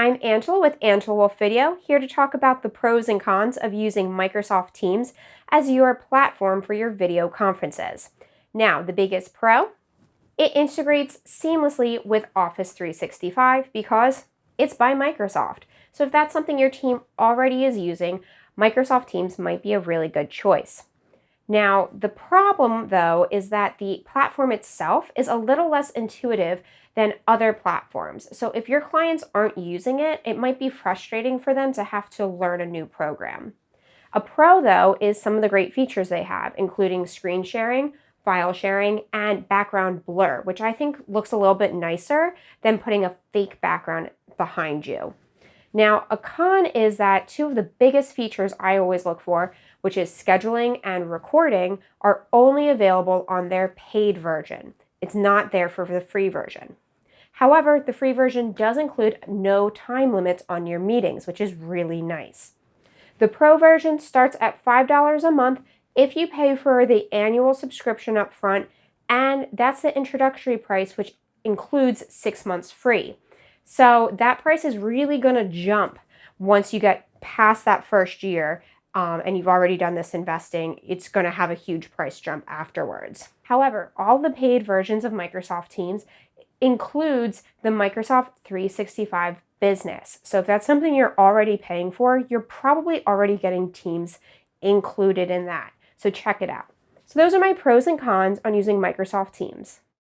I'm Angela with Angela Wolf Video, here to talk about the pros and cons of using Microsoft Teams as your platform for your video conferences. Now, the biggest pro, it integrates seamlessly with Office 365 because it's by Microsoft. So if that's something your team already is using, Microsoft Teams might be a really good choice. Now, the problem, though, is that the platform itself is a little less intuitive than other platforms. So if your clients aren't using it, it might be frustrating for them to have to learn a new program. A pro, though, is some of the great features they have, including screen sharing, file sharing, and background blur, which I think looks a little bit nicer than putting a fake background behind you. Now, a con is that two of the biggest features I always look for, which is scheduling and recording, are only available on their paid version. It's not there for the free version. However, the free version does include no time limits on your meetings, which is really nice. The pro version starts at $5 a month if you pay for the annual subscription up front, and that's the introductory price, which includes 6 months free. So that price is really going to jump once you get past that first year and you've already done this investing. It's going to have a huge price jump afterwards. However, all the paid versions of Microsoft Teams includes the Microsoft 365 Business. So if that's something you're already paying for, you're probably already getting Teams included in that. So check it out. So those are my pros and cons on using Microsoft Teams.